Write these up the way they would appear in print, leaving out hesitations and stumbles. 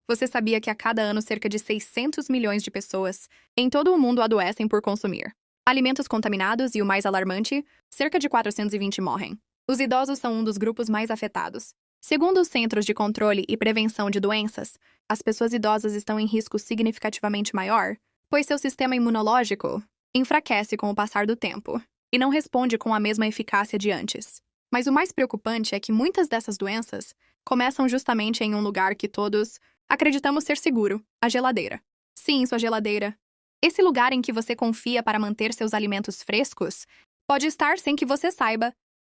Você sabia que a cada ano cerca de 600 milhões de pessoas em todo o mundo adoecem por consumir alimentos contaminados e, o mais alarmante, cerca de 420 morrem. Os idosos são um dos grupos mais afetados. Segundo os Centros de Controle e Prevenção de Doenças, as pessoas idosas estão em risco significativamente maior, pois seu sistema imunológico enfraquece com o passar do tempo e não responde com a mesma eficácia de antes. Mas o mais preocupante é que muitas dessas doenças começam justamente em um lugar que todos acreditamos ser seguro: a geladeira. Sim, sua geladeira. Esse lugar em que você confia para manter seus alimentos frescos pode estar, sem que você saiba,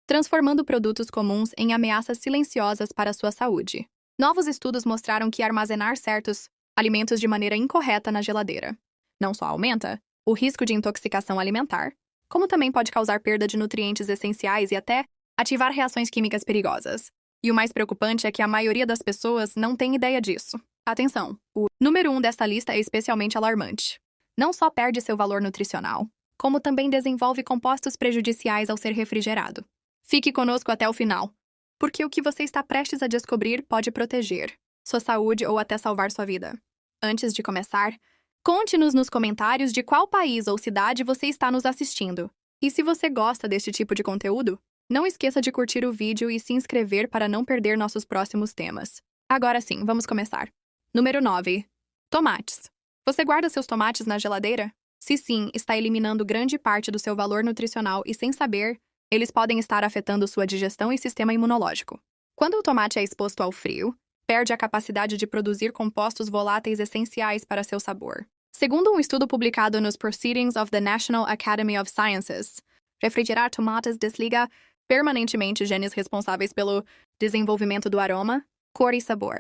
transformando produtos comuns em ameaças silenciosas para a sua saúde. Novos estudos mostraram que armazenar certos alimentos de maneira incorreta na geladeira não só aumenta o risco de intoxicação alimentar, como também pode causar perda de nutrientes essenciais e até ativar reações químicas perigosas. E o mais preocupante é que a maioria das pessoas não tem ideia disso. Atenção, o número 1 desta lista é especialmente alarmante. Não só perde seu valor nutricional, como também desenvolve compostos prejudiciais ao ser refrigerado. Fique conosco até o final, porque o que você está prestes a descobrir pode proteger sua saúde ou até salvar sua vida. Antes de começar, conte-nos nos comentários de qual país ou cidade você está nos assistindo. E se você gosta deste tipo de conteúdo, não esqueça de curtir o vídeo e se inscrever para não perder nossos próximos temas. Agora sim, vamos começar. Número 9. Tomates. Você guarda seus tomates na geladeira? Se sim, está eliminando grande parte do seu valor nutricional e, sem saber, eles podem estar afetando sua digestão e sistema imunológico. Quando o tomate é exposto ao frio, perde a capacidade de produzir compostos voláteis essenciais para seu sabor. Segundo um estudo publicado nos Proceedings of the National Academy of Sciences, refrigerar tomates desliga permanentemente genes responsáveis pelo desenvolvimento do aroma, cor e sabor.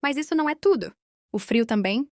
Mas isso não é tudo. O frio também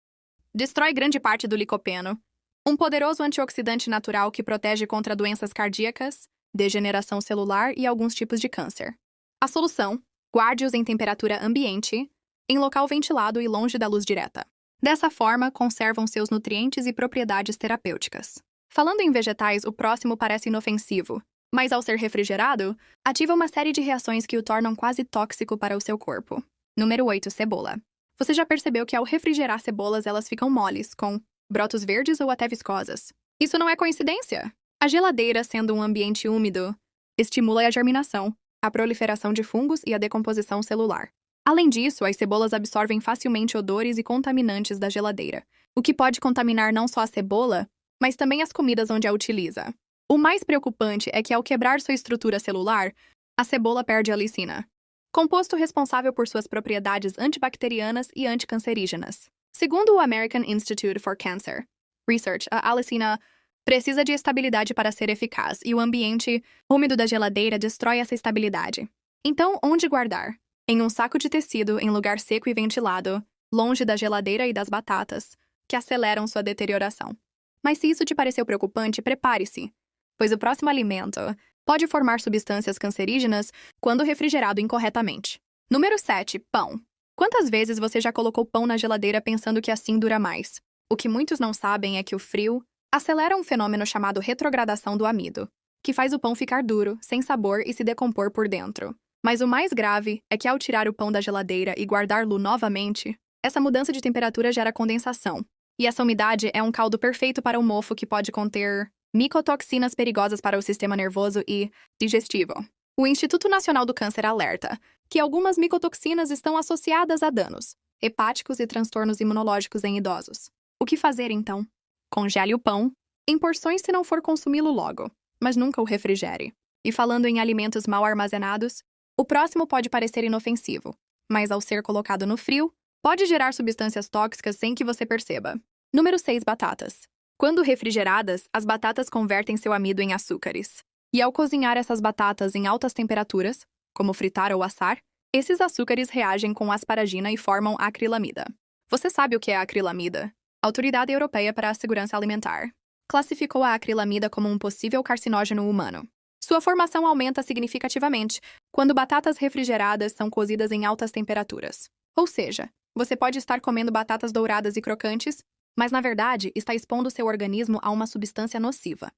destrói grande parte do licopeno, um poderoso antioxidante natural que protege contra doenças cardíacas, degeneração celular e alguns tipos de câncer. A solução: guarde-os em temperatura ambiente, em local ventilado e longe da luz direta. Dessa forma, conservam seus nutrientes e propriedades terapêuticas. Falando em vegetais, o próximo parece inofensivo, mas ao ser refrigerado, ativa uma série de reações que o tornam quase tóxico para o seu corpo. Número 8. Cebola. Você já percebeu que ao refrigerar cebolas elas ficam moles, com brotos verdes ou até viscosas? Isso não é coincidência. A geladeira, sendo um ambiente úmido, estimula a germinação, a proliferação de fungos e a decomposição celular. Além disso, as cebolas absorvem facilmente odores e contaminantes da geladeira, o que pode contaminar não só a cebola, mas também as comidas onde a utiliza. O mais preocupante é que, ao quebrar sua estrutura celular, a cebola perde a alicina, composto responsável por suas propriedades antibacterianas e anticancerígenas. Segundo o American Institute for Cancer Research, a alicina precisa de estabilidade para ser eficaz, e o ambiente úmido da geladeira destrói essa estabilidade. Então, onde guardar? Em um saco de tecido em lugar seco e ventilado, longe da geladeira e das batatas, que aceleram sua deterioração. Mas se isso te pareceu preocupante, prepare-se, pois o próximo alimento pode formar substâncias cancerígenas quando refrigerado incorretamente. Número 7. Pão. Quantas vezes você já colocou pão na geladeira pensando que assim dura mais? O que muitos não sabem é que o frio acelera um fenômeno chamado retrogradação do amido, que faz o pão ficar duro, sem sabor e se decompor por dentro. Mas o mais grave é que, ao tirar o pão da geladeira e guardá-lo novamente, essa mudança de temperatura gera condensação. E essa umidade é um caldo perfeito para o mofo, que pode conter micotoxinas perigosas para o sistema nervoso e digestivo. O Instituto Nacional do Câncer alerta que algumas micotoxinas estão associadas a danos hepáticos e transtornos imunológicos em idosos. O que fazer, então? Congele o pão em porções se não for consumi-lo logo, mas nunca o refrigere. E falando em alimentos mal armazenados, o próximo pode parecer inofensivo, mas ao ser colocado no frio, pode gerar substâncias tóxicas sem que você perceba. Número 6. Batatas. Quando refrigeradas, as batatas convertem seu amido em açúcares. E ao cozinhar essas batatas em altas temperaturas, como fritar ou assar, esses açúcares reagem com asparagina e formam acrilamida. Você sabe o que é a acrilamida? A Autoridade Europeia para a Segurança Alimentar classificou a acrilamida como um possível carcinógeno humano. Sua formação aumenta significativamente quando batatas refrigeradas são cozidas em altas temperaturas. Ou seja, você pode estar comendo batatas douradas e crocantes, mas na verdade está expondo seu organismo a uma substância nociva.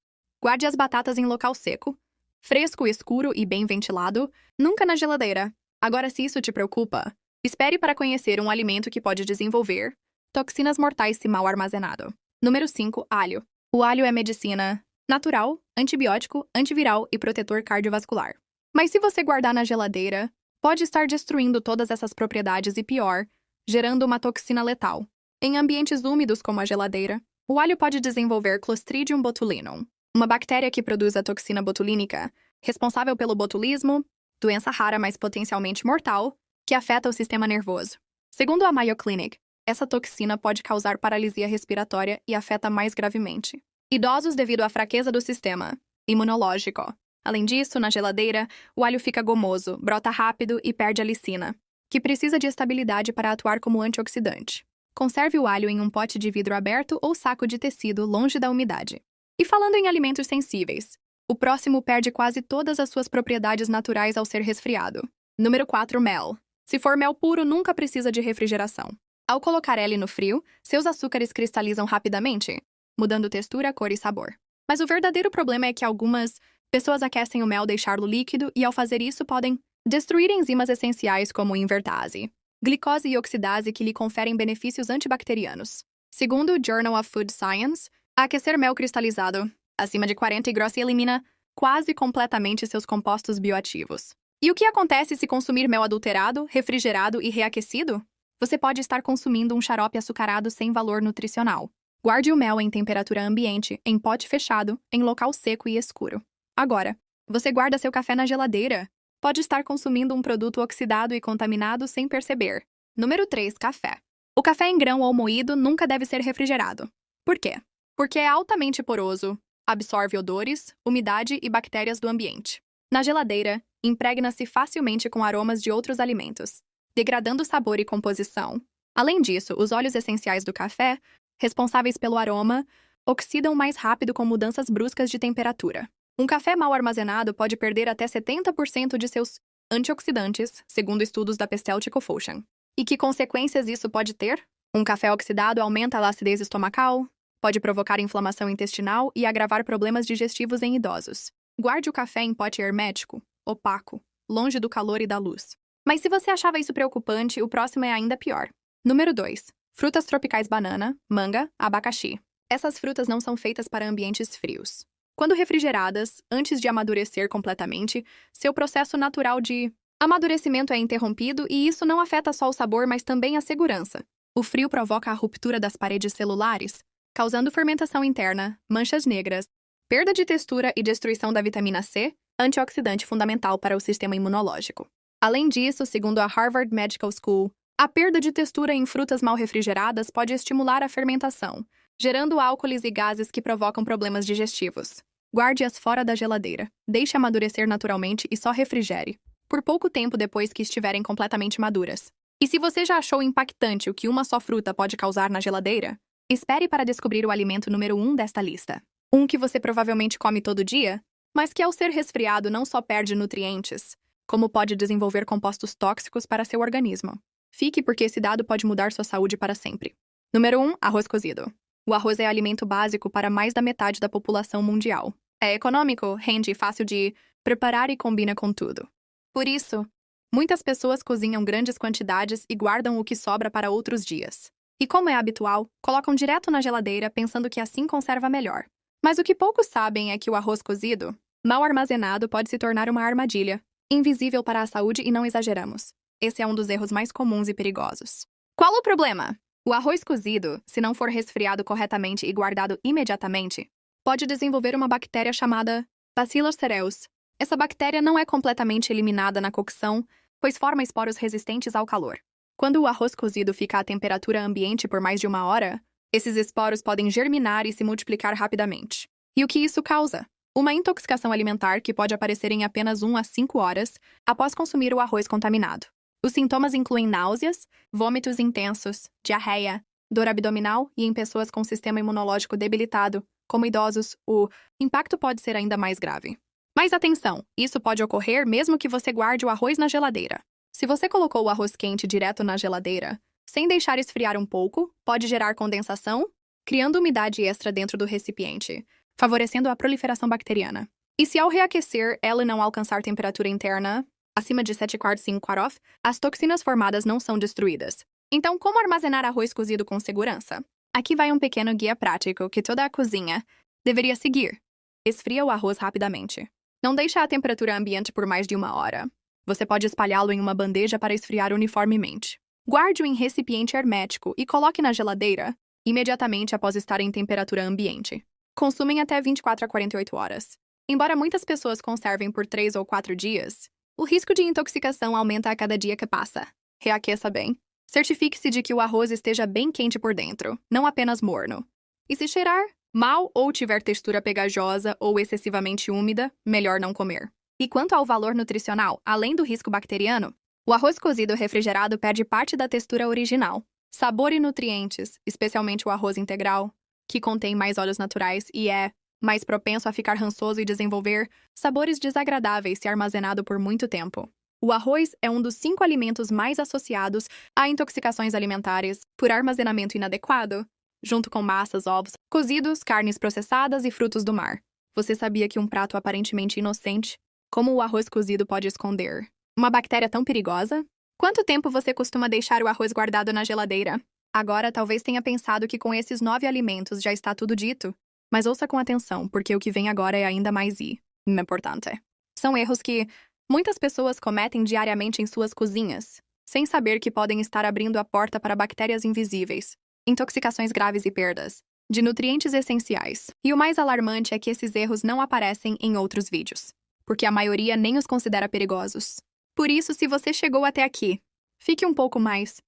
Guarde as batatas em local seco, fresco, escuro e bem ventilado, nunca na geladeira. Agora, se isso te preocupa, Espere para conhecer um alimento que pode desenvolver toxinas mortais se mal armazenado. Número 5. Alho. O alho é medicina natural, antibiótico, antiviral e protetor cardiovascular. Mas se você guardar na geladeira, pode estar destruindo todas essas propriedades e pior, gerando uma toxina letal. Em ambientes úmidos como a geladeira, o alho pode desenvolver Clostridium botulinum, uma bactéria que produz a toxina botulínica, responsável pelo botulismo, doença rara mas potencialmente mortal, que afeta o sistema nervoso. Segundo a Mayo Clinic, essa toxina pode causar paralisia respiratória e afeta mais gravemente idosos devido à fraqueza do sistema imunológico. Além disso, na geladeira, o alho fica gomoso, brota rápido e perde a lisina, que precisa de estabilidade para atuar como antioxidante. Conserve o alho em um pote de vidro aberto ou saco de tecido longe da umidade. E falando em alimentos sensíveis, o próximo perde quase todas as suas propriedades naturais ao ser resfriado. Número 4. Mel. Se for mel puro, nunca precisa de refrigeração. Ao colocar ele no frio, seus açúcares cristalizam rapidamente, mudando textura, cor e sabor. Mas o verdadeiro problema é que algumas pessoas aquecem o mel deixá-lo líquido e, ao fazer isso, podem destruir enzimas essenciais como invertase, glicose e oxidase que lhe conferem benefícios antibacterianos. Segundo o Journal of Food Science, aquecer mel cristalizado acima de 40 graus elimina quase completamente seus compostos bioativos. E o que acontece se consumir mel adulterado, refrigerado e reaquecido? Você pode estar consumindo um xarope açucarado sem valor nutricional. Guarde o mel em temperatura ambiente, em pote fechado, em local seco e escuro. Agora, você guarda seu café na geladeira. Pode estar consumindo um produto oxidado e contaminado sem perceber. Número 3. Café. O café em grão ou moído nunca deve ser refrigerado. Por quê? Porque é altamente poroso, absorve odores, umidade e bactérias do ambiente. Na geladeira, impregna-se facilmente com aromas de outros alimentos, degradando sabor e composição. Além disso, os óleos essenciais do café, responsáveis pelo aroma, oxidam mais rápido com mudanças bruscas de temperatura. Um café mal armazenado pode perder até 70% de seus antioxidantes, segundo estudos da Pesteltico Fusion. E que consequências isso pode ter? Um café oxidado aumenta a acidez estomacal, pode provocar inflamação intestinal e agravar problemas digestivos em idosos. Guarde o café em pote hermético, opaco, longe do calor e da luz. Mas se você achava isso preocupante, o próximo é ainda pior. Número 2. Frutas tropicais banana, manga, abacaxi. Essas frutas não são feitas para ambientes frios. Quando refrigeradas, antes de amadurecer completamente, seu processo natural de amadurecimento é interrompido e isso não afeta só o sabor, mas também a segurança. O frio provoca a ruptura das paredes celulares, causando fermentação interna, manchas negras, perda de textura e destruição da vitamina C, antioxidante fundamental para o sistema imunológico. Além disso, segundo a Harvard Medical School, a perda de textura em frutas mal refrigeradas pode estimular a fermentação, gerando álcools e gases que provocam problemas digestivos. Guarde-as fora da geladeira, deixe amadurecer naturalmente e só refrigere, por pouco tempo depois que estiverem completamente maduras. E se você já achou impactante o que uma só fruta pode causar na geladeira, espere para descobrir o alimento número 1 desta lista. Um que você provavelmente come todo dia, mas que ao ser resfriado não só perde nutrientes, como pode desenvolver compostos tóxicos para seu organismo. Fique porque esse dado pode mudar sua saúde para sempre. Número 1. Arroz cozido. O arroz é alimento básico para mais da metade da população mundial. É econômico, rende, fácil de preparar e combina com tudo. Por isso, muitas pessoas cozinham grandes quantidades e guardam o que sobra para outros dias. E como é habitual, colocam direto na geladeira pensando que assim conserva melhor. Mas o que poucos sabem é que o arroz cozido, mal armazenado, pode se tornar uma armadilha, invisível para a saúde e não exageramos. Esse é um dos erros mais comuns e perigosos. Qual o problema? O arroz cozido, se não for resfriado corretamente e guardado imediatamente, pode desenvolver uma bactéria chamada Bacillus cereus. Essa bactéria não é completamente eliminada na cocção, pois forma esporos resistentes ao calor. Quando o arroz cozido fica à temperatura ambiente por mais de 1 hora, esses esporos podem germinar e se multiplicar rapidamente. E o que isso causa? Uma intoxicação alimentar que pode aparecer em apenas 1 a 5 horas após consumir o arroz contaminado. Os sintomas incluem náuseas, vômitos intensos, diarreia, dor abdominal e em pessoas com sistema imunológico debilitado, como idosos, o impacto pode ser ainda mais grave. Mas atenção, isso pode ocorrer mesmo que você guarde o arroz na geladeira. Se você colocou o arroz quente direto na geladeira, sem deixar esfriar um pouco, pode gerar condensação, criando umidade extra dentro do recipiente, favorecendo a proliferação bacteriana. E se ao reaquecer ela não alcançar temperatura interna acima de 7 quartos em quarof, as toxinas formadas não são destruídas. Então, como armazenar arroz cozido com segurança? Aqui vai um pequeno guia prático que toda a cozinha deveria seguir. Esfria o arroz rapidamente. Não deixe a temperatura ambiente por mais de 1 hora. Você pode espalhá-lo em uma bandeja para esfriar uniformemente. Guarde-o em recipiente hermético e coloque na geladeira imediatamente após estar em temperatura ambiente. Consuma em até 24 a 48 horas. Embora muitas pessoas conservem por 3 ou 4 dias, o risco de intoxicação aumenta a cada dia que passa. Reaqueça bem. Certifique-se de que o arroz esteja bem quente por dentro, não apenas morno. E se cheirar mal ou tiver textura pegajosa ou excessivamente úmida, melhor não comer. E quanto ao valor nutricional, além do risco bacteriano, o arroz cozido refrigerado perde parte da textura original. Sabor e nutrientes, especialmente o arroz integral, que contém mais óleos naturais e é mais propenso a ficar rançoso e desenvolver sabores desagradáveis se armazenado por muito tempo. O arroz é um dos 5 alimentos mais associados a intoxicações alimentares por armazenamento inadequado, junto com massas, ovos, cozidos, carnes processadas e frutos do mar. Você sabia que um prato aparentemente inocente, como o arroz cozido, pode esconder uma bactéria tão perigosa? Quanto tempo você costuma deixar o arroz guardado na geladeira? Agora, talvez tenha pensado que com esses 9 alimentos já está tudo dito. Mas ouça com atenção, porque o que vem agora é ainda mais importante. São erros que muitas pessoas cometem diariamente em suas cozinhas, sem saber que podem estar abrindo a porta para bactérias invisíveis, intoxicações graves e perdas de nutrientes essenciais. E o mais alarmante é que esses erros não aparecem em outros vídeos, porque a maioria nem os considera perigosos. Por isso, se você chegou até aqui, fique um pouco mais,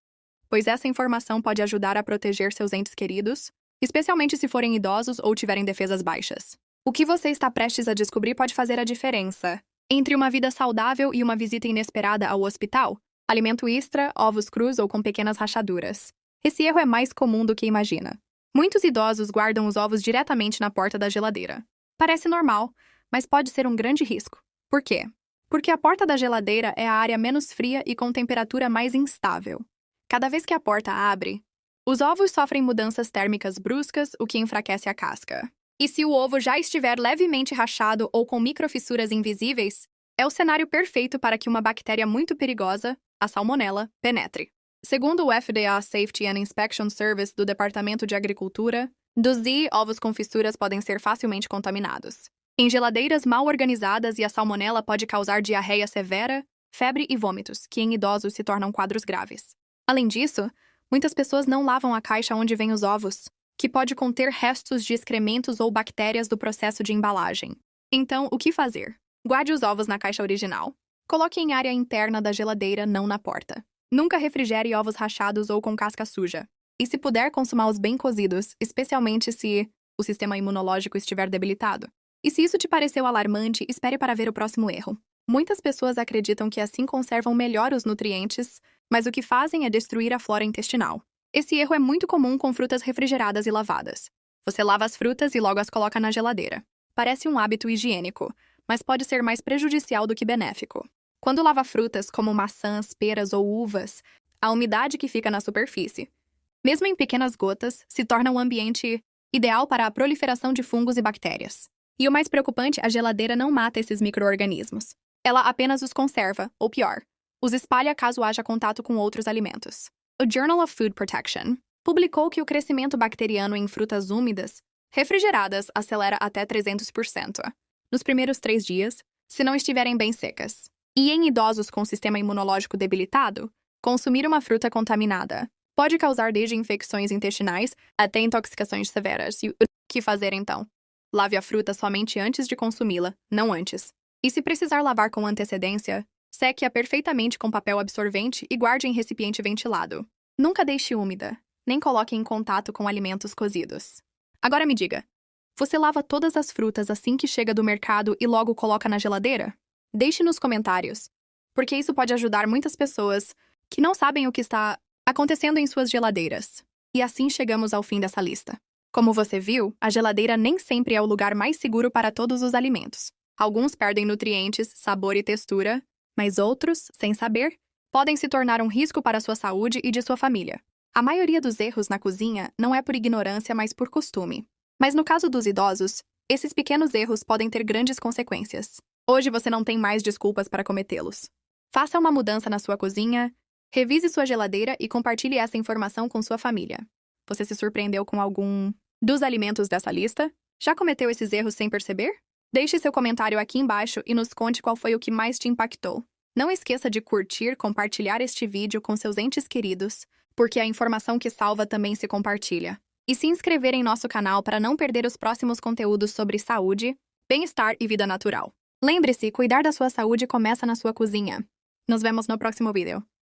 pois essa informação pode ajudar a proteger seus entes queridos, especialmente se forem idosos ou tiverem defesas baixas. O que você está prestes a descobrir pode fazer a diferença entre uma vida saudável e uma visita inesperada ao hospital, alimento extra, ovos crus ou com pequenas rachaduras. Esse erro é mais comum do que imagina. Muitos idosos guardam os ovos diretamente na porta da geladeira. Parece normal, mas pode ser um grande risco. Por quê? Porque a porta da geladeira é a área menos fria e com temperatura mais instável. Cada vez que a porta abre, os ovos sofrem mudanças térmicas bruscas, o que enfraquece a casca. E se o ovo já estiver levemente rachado ou com microfissuras invisíveis, é o cenário perfeito para que uma bactéria muito perigosa, a salmonela, penetre. Segundo o FDA Safety and Inspection Service do Departamento de Agricultura, ovos com fissuras podem ser facilmente contaminados. Em geladeiras mal organizadas, e a salmonela pode causar diarreia severa, febre e vômitos, que em idosos se tornam quadros graves. Além disso, muitas pessoas não lavam a caixa onde vêm os ovos, que pode conter restos de excrementos ou bactérias do processo de embalagem. Então, o que fazer? Guarde os ovos na caixa original. Coloque em área interna da geladeira, não na porta. Nunca refrigere ovos rachados ou com casca suja. E se puder, consuma-os bem cozidos, especialmente se o sistema imunológico estiver debilitado. E se isso te pareceu alarmante, espere para ver o próximo erro. Muitas pessoas acreditam que assim conservam melhor os nutrientes, mas o que fazem é destruir a flora intestinal. Esse erro é muito comum com frutas refrigeradas e lavadas. Você lava as frutas e logo as coloca na geladeira. Parece um hábito higiênico, mas pode ser mais prejudicial do que benéfico. Quando lava frutas como maçãs, peras ou uvas, a umidade que fica na superfície, mesmo em pequenas gotas, se torna um ambiente ideal para a proliferação de fungos e bactérias. E o mais preocupante, a geladeira não mata esses micro-organismos. Ela apenas os conserva, ou pior, os espalha caso haja contato com outros alimentos. O Journal of Food Protection publicou que o crescimento bacteriano em frutas úmidas, refrigeradas, acelera até 300% nos primeiros 3 dias, se não estiverem bem secas. E em idosos com sistema imunológico debilitado, consumir uma fruta contaminada pode causar desde infecções intestinais até intoxicações severas. E o que fazer então? Lave a fruta somente antes de consumi-la, não antes. E se precisar lavar com antecedência, seque-a perfeitamente com papel absorvente e guarde em recipiente ventilado. Nunca deixe úmida, nem coloque em contato com alimentos cozidos. Agora me diga, você lava todas as frutas assim que chega do mercado e logo coloca na geladeira? Deixe nos comentários, porque isso pode ajudar muitas pessoas que não sabem o que está acontecendo em suas geladeiras. E assim chegamos ao fim dessa lista. Como você viu, a geladeira nem sempre é o lugar mais seguro para todos os alimentos. Alguns perdem nutrientes, sabor e textura, mas outros, sem saber, podem se tornar um risco para a sua saúde e de sua família. A maioria dos erros na cozinha não é por ignorância, mas por costume. Mas no caso dos idosos, esses pequenos erros podem ter grandes consequências. Hoje você não tem mais desculpas para cometê-los. Faça uma mudança na sua cozinha, revise sua geladeira e compartilhe essa informação com sua família. Você se surpreendeu com algum dos alimentos dessa lista? Já cometeu esses erros sem perceber? Deixe seu comentário aqui embaixo e nos conte qual foi o que mais te impactou. Não esqueça de curtir, compartilhar este vídeo com seus entes queridos, porque a informação que salva também se compartilha. E se inscrever em nosso canal para não perder os próximos conteúdos sobre saúde, bem-estar e vida natural. Lembre-se, cuidar da sua saúde começa na sua cozinha. Nos vemos no próximo vídeo.